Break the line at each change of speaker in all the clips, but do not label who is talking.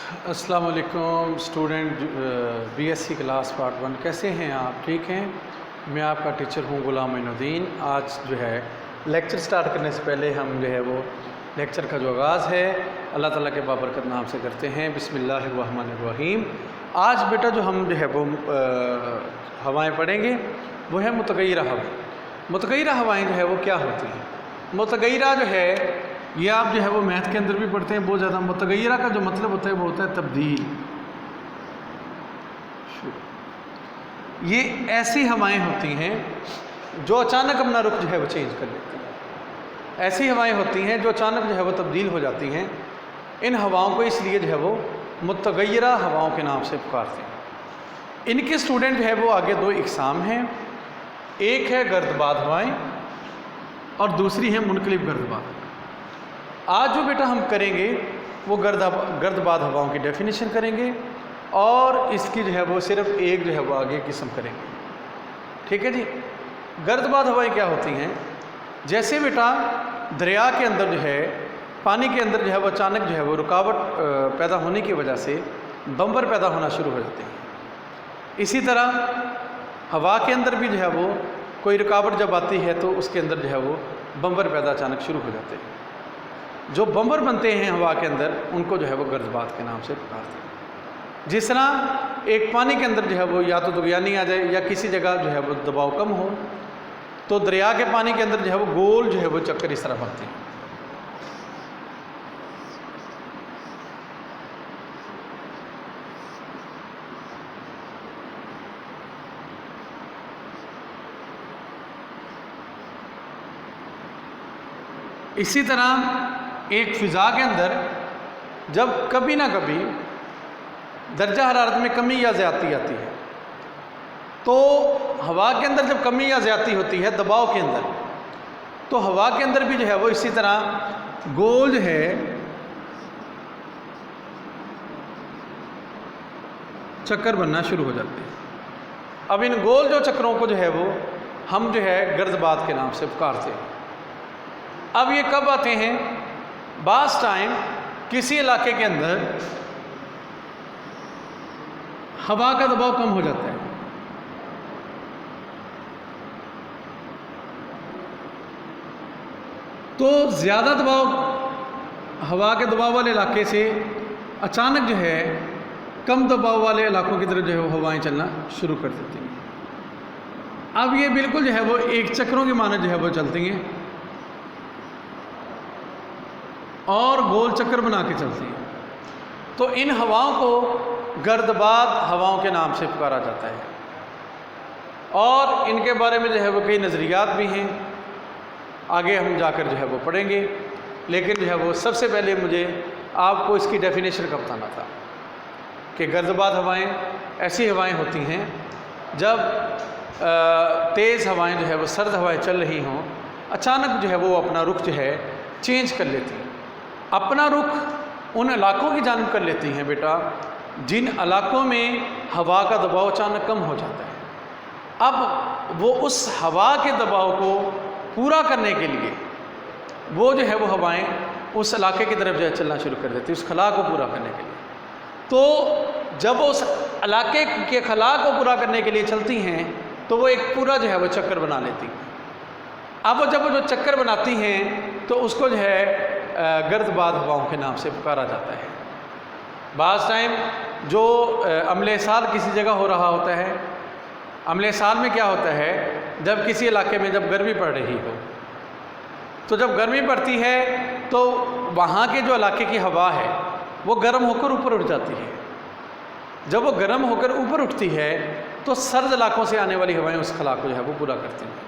السلام علیکم student B S C class part 1، کیسے ہیں آپ؟ ٹھیک ہیں؟ میں آپ کا ٹیچر ہوں غلام معین الدین۔ آج جو ہے لیکچر سٹارٹ کرنے سے پہلے ہم جو ہے وہ لیکچر کا جو آغاز ہے اللہ تعالیٰ کے بابرکت نام سے کرتے ہیں۔ بسم اللہ الرحمن الرحیم۔ آج بیٹا جو ہم جو ہے وہ ہوائیں پڑھیں گے وہ ہے متغیرہ ہوائیں۔ متغیرہ ہوائیں جو ہے وہ کیا ہوتی ہیں؟ متغیرہ جو ہے یہ آپ جو ہے وہ میتھ کے اندر بھی پڑھتے ہیں بہت زیادہ۔ متغیرہ کا جو مطلب ہوتا ہے وہ ہوتا ہے تبدیل۔ یہ ایسی ہوائیں ہوتی ہیں جو اچانک اپنا رخ جو ہے وہ چینج کر لیتی ہیں۔ ایسی ہوائیں ہوتی ہیں جو اچانک جو ہے وہ تبدیل ہو جاتی ہیں۔ ان ہواؤں کو اس لیے جو ہے وہ متغیرہ ہواؤں کے نام سے پکارتے ہیں۔ ان کے اسٹوڈنٹ جو ہے وہ آگے دو اقسام ہیں، ایک ہے گردباد ہوائیں اور دوسری ہے منقلب گردباد۔ آج جو بیٹا ہم کریں گے وہ گردباد ہواؤں کی ڈیفینیشن کریں گے اور اس کی جو ہے وہ صرف ایک جو ہے وہ آگے قسم کریں گے۔ ٹھیک ہے جی؟ گردباد ہوائیں کیا ہوتی ہیں؟ جیسے بیٹا دریا کے اندر جو ہے پانی کے اندر جو ہے وہ اچانک جو ہے وہ رکاوٹ پیدا ہونے کی وجہ سے بمبر پیدا ہونا شروع ہو جاتے ہیں، اسی طرح ہوا کے اندر بھی جو ہے وہ کوئی رکاوٹ جب آتی ہے تو اس کے اندر جو ہے وہ بمبر پیدا اچانک شروع ہو جاتے ہیں۔ جو بمبر بنتے ہیں ہوا کے اندر ان کو جو ہے وہ گردباد کے نام سے پکارتے ہیں۔ جس طرح ایک پانی کے اندر جو ہے وہ یا تو دغیانی آ جائے یا کسی جگہ جو ہے وہ دباؤ کم ہو تو دریا کے پانی کے اندر جو ہے وہ گول جو ہے وہ چکر اس طرح بنتے ہیں۔ اسی طرح ایک فضا کے اندر جب کبھی نہ کبھی درجہ حرارت میں کمی یا زیادتی آتی ہے تو ہوا کے اندر جب کمی یا زیادتی ہوتی ہے دباؤ کے اندر تو ہوا کے اندر بھی جو ہے وہ اسی طرح گول جو ہے چکر بننا شروع ہو جاتے ہیں۔ اب ان گول جو چکروں کو جو ہے وہ ہم جو ہے گردباد کے نام سے پکارتے ہیں۔ اب یہ کب آتے ہیں؟ بعض ٹائم کسی علاقے کے اندر ہوا کا دباؤ کم ہو جاتا ہے، تو زیادہ دباؤ ہوا کے دباؤ والے علاقے سے اچانک جو ہے کم دباؤ والے علاقوں کی طرف جو ہے وہ ہوائیں چلنا شروع کر دیتی ہیں۔ اب یہ بالکل جو ہے وہ ایک چکروں کی مانند جو ہے وہ چلتی ہیں اور گول چکر بنا کے چلتی ہیں، تو ان ہواؤں کو گردباد ہواؤں کے نام سے پکارا جاتا ہے۔ اور ان کے بارے میں جو ہے وہ کئی نظریات بھی ہیں، آگے ہم جا کر جو ہے وہ پڑھیں گے، لیکن جو ہے وہ سب سے پہلے مجھے آپ کو اس کی ڈیفینیشن کا بتانا تھا کہ گردباد ہوائیں ایسی ہوائیں ہوتی ہیں جب تیز ہوائیں جو ہے وہ سرد ہوائیں چل رہی ہوں اچانک جو ہے وہ اپنا رخ جو ہے چینج کر لیتی ہیں، اپنا رخ ان علاقوں کی جانب کر لیتی ہیں بیٹا جن علاقوں میں ہوا کا دباؤ اچانک کم ہو جاتا ہے۔ اب وہ اس ہوا کے دباؤ کو پورا کرنے کے لیے وہ جو ہے وہ ہوائیں اس علاقے کی طرف جو ہے چلنا شروع کر دیتی ہیں اس خلا کو پورا کرنے کے لیے۔ تو جب اس علاقے کے خلا کو پورا کرنے کے لیے چلتی ہیں تو وہ ایک پورا جو ہے وہ چکر بنا لیتی ہیں۔ اب جب وہ جو چکر بناتی ہیں تو اس کو جو ہے گردباد ہواؤں کے نام سے پکارا جاتا ہے۔ بعض ٹائم جو عملِ سال کسی جگہ ہو رہا ہوتا ہے، عملِ سال میں کیا ہوتا ہے جب کسی علاقے میں جب گرمی پڑ رہی ہو تو جب گرمی پڑتی ہے تو وہاں کے جو علاقے کی ہوا ہے وہ گرم ہو کر اوپر اٹھ جاتی ہے۔ جب وہ گرم ہو کر اوپر اٹھتی ہے تو سرد علاقوں سے آنے والی ہوائیں اس خلا کو جو ہے وہ پورا کرتی ہیں۔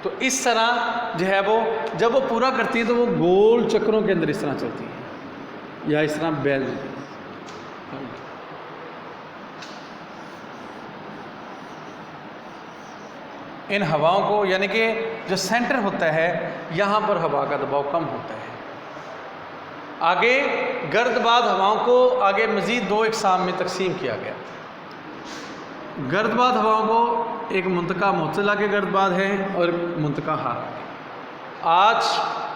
تو اس طرح جو ہے وہ جب وہ پورا کرتی ہے تو وہ گول چکروں کے اندر اس طرح چلتی ہے یا اس طرح بیل۔ ان ہواؤں کو یعنی کہ جو سینٹر ہوتا ہے یہاں پر ہوا کا دباؤ کم ہوتا ہے۔ آگے گردباد ہواؤں کو آگے مزید دو اقسام میں تقسیم کیا گیا۔ گردباد ہواؤں کو ایک منطقہ معتدلہ کے گردباد ہیں اور منطقہ حارہ کے۔ آج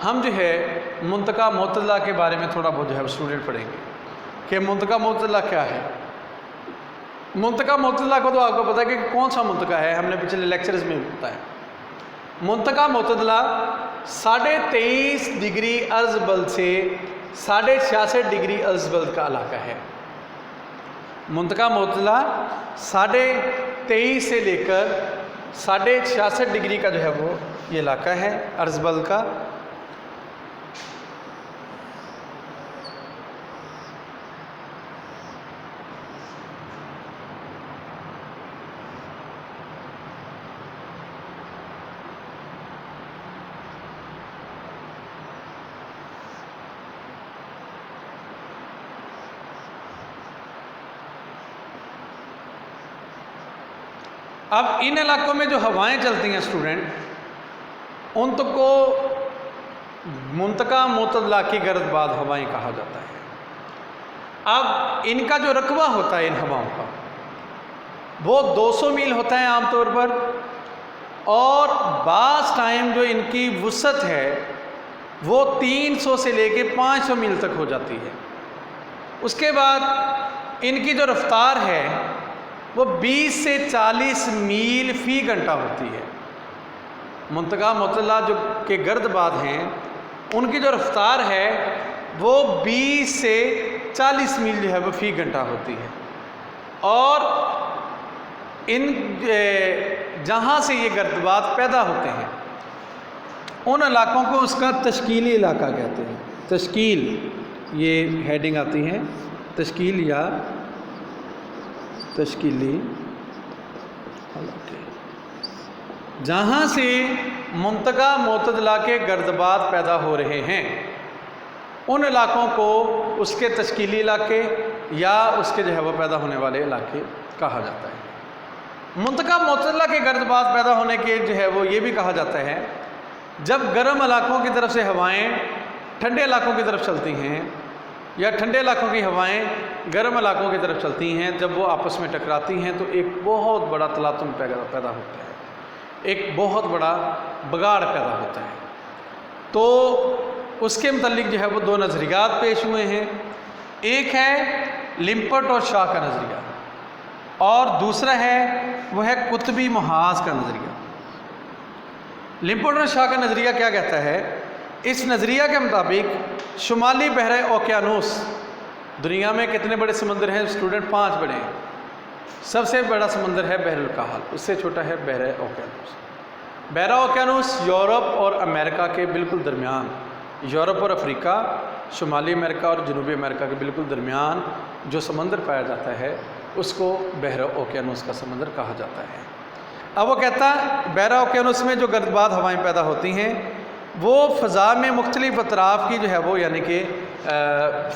ہم جو ہے منطقہ معتدلہ کے بارے میں تھوڑا بہت جو ہے اسٹوڈنٹ پڑھیں گے۔ کہ منطقہ معتدلہ کیا ہے۔ منطقہ معتدلہ کو تو آپ کو پتہ ہے کہ کون سا منطقہ ہے، ہم نے پچھلے لیکچرز میں بتایا۔ منطقہ معتدلہ 23.5 ڈگری عرض بلد سے 66.5 ڈگری عرض بلد کا علاقہ ہے۔ منطقہ معتدلہ 23.5 سے لے کر 66.5 ڈگری کا جو ہے وہ یہ علاقہ ہے عرض بلد کا۔ اب ان علاقوں میں جو ہوائیں چلتی ہیں اسٹوڈنٹ، ان تک کو منطقہ معتدلہ کی گرد باد ہوائیں کہا جاتا ہے۔ اب ان کا جو رقبہ ہوتا ہے ان ہواؤں کا وہ 200 میل ہوتا ہے عام طور پر، اور بعض ٹائم جو ان کی وسعت ہے وہ 300 سے لے کے 500 میل تک ہو جاتی ہے۔ اس کے بعد ان کی جو رفتار ہے وہ 20 سے 40 میل فی گھنٹہ ہوتی ہے۔ منطقہ معتدلہ جو کہ گرد باد ہیں ان کی جو رفتار ہے وہ 20 سے 40 میل جو ہے وہ فی گھنٹہ ہوتی ہے، اور ان جہاں سے یہ گرد باد پیدا ہوتے ہیں ان علاقوں کو اس کا تشکیلی علاقہ کہتے ہیں۔ تشکیل، یہ ہیڈنگ آتی ہے، تشکیل یا تشکیلی علاقے، جہاں سے منطقہ معتدلہ کے گرد باد پیدا ہو رہے ہیں ان علاقوں کو اس کے تشکیلی علاقے یا اس کے جو ہے وہ پیدا ہونے والے علاقے کہا جاتا ہے۔ منطقہ معتدلہ کے گرد باد پیدا ہونے کے جو ہے وہ یہ بھی کہا جاتا ہے جب گرم علاقوں کی طرف سے ہوائیں ٹھنڈے علاقوں کی طرف چلتی ہیں، یا ٹھنڈے علاقوں کی ہوائیں گرم علاقوں کی طرف چلتی ہیں، جب وہ آپس میں ٹکراتی ہیں تو ایک بہت بڑا تلاطم پیدا ہوتا ہے، ایک بہت بڑا بگاڑ پیدا ہوتا ہے۔ تو اس کے متعلق جو ہے وہ 2 نظریات پیش ہوئے ہیں، ایک ہے لمپٹ اور شاہ کا نظریہ، اور دوسرا ہے وہ ہے قطبی محاذ کا نظریہ۔ لمپٹ اور شاہ کا نظریہ کیا کہتا ہے؟ اس نظریہ کے مطابق شمالی بحر اوقیانوس، دنیا میں کتنے بڑے سمندر ہیں اسٹوڈنٹ؟ 5 بڑے ہیں۔ سب سے بڑا سمندر ہے بحر الکاہل، اس سے چھوٹا ہے بحر اوقیانوس۔ بحر اوقیانوس یورپ اور امریکہ کے بالکل درمیان، یورپ اور افریقہ، شمالی امریکہ اور جنوبی امریکہ کے بالکل درمیان جو سمندر پایا جاتا ہے اس کو بحر اوقیانوس کا سمندر کہا جاتا ہے۔ اب وہ کہتا ہے بحر اوقیانوس میں جو گرد باد ہوائیں پیدا ہوتی ہیں وہ فضا میں مختلف اطراف کی جو ہے وہ یعنی کہ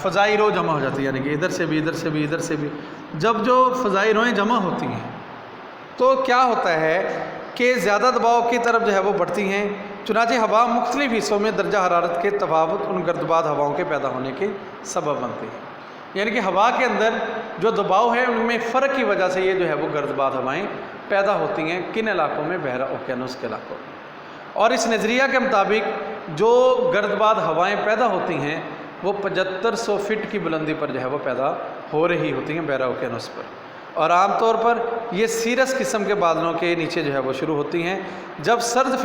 فضائی رو جمع ہو جاتی ہے، یعنی کہ ادھر سے بھی ادھر سے بھی ادھر سے بھی، جب جو فضائی روئیں جمع ہوتی ہیں تو کیا ہوتا ہے کہ زیادہ دباؤ کی طرف جو ہے وہ بڑھتی ہیں، چنانچہ ہوا مختلف حصوں میں درجہ حرارت کے تفاوت ان گرد باد ہواؤں کے پیدا ہونے کے سبب بنتے ہیں۔ یعنی کہ ہوا کے اندر جو دباؤ ہے ان میں فرق کی وجہ سے یہ جو ہے وہ گرد باد ہوائیں پیدا ہوتی ہیں، کن علاقوں میں؟ بحر اوقیانوس کے علاقوں میں۔ اور اس نظریہ کے مطابق جو گرد باد ہوائیں پیدا ہوتی ہیں وہ 7500 فٹ کی بلندی پر جو ہے وہ پیدا ہو رہی ہوتی ہیں بحر اوقیانوس پر، اور عام طور پر یہ سیرس قسم کے بادلوں کے نیچے جو ہے وہ شروع ہوتی ہیں۔ جب سرد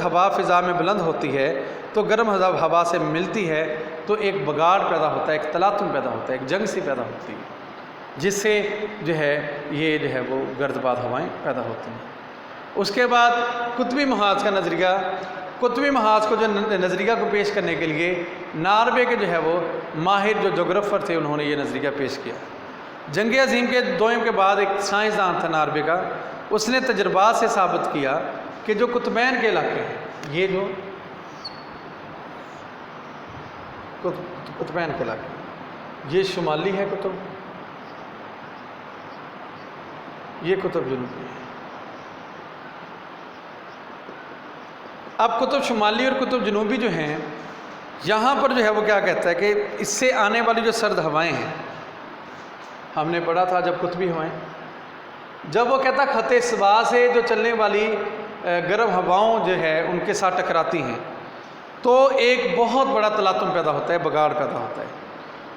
ہوا فضا میں بلند ہوتی ہے تو گرم ہوا سے ملتی ہے تو ایک بگاڑ پیدا ہوتا ہے، ایک تلاطم پیدا ہوتا ہے، ایک جنگ سی پیدا ہوتی ہے، جس سے جو ہے یہ جو ہے وہ گرد باد ہوائیں پیدا ہوتی ہیں۔ اس کے بعد قطبی محاذ کا نظریہ، قطبی محاذ کو جو نظریہ کو پیش کرنے کے لیے ناروے کے جو ہے وہ ماہر جو جغرافر تھے انہوں نے یہ نظریہ پیش کیا۔ جنگ عظیم کے دوئم کے بعد ایک سائنسدان تھا ناروے کا، اس نے تجربات سے ثابت کیا کہ جو قطبین کے علاقے ہیں، یہ جو قطبین کے علاقے، یہ شمالی ہے قطب، یہ قطب جنوبی ہے۔ اب قطب شمالی اور قطب جنوبی جو ہیں یہاں پر جو ہے وہ کیا کہتا ہے کہ اس سے آنے والی جو سرد ہوائیں ہیں، ہم نے پڑھا تھا جب قطبی ہوائیں، جب وہ کہتا خط صبا سے جو چلنے والی گرم ہواؤں جو ہے ان کے ساتھ ٹکراتی ہیں تو ایک بہت بڑا تلاطم پیدا ہوتا ہے، بگاڑ پیدا ہوتا ہے۔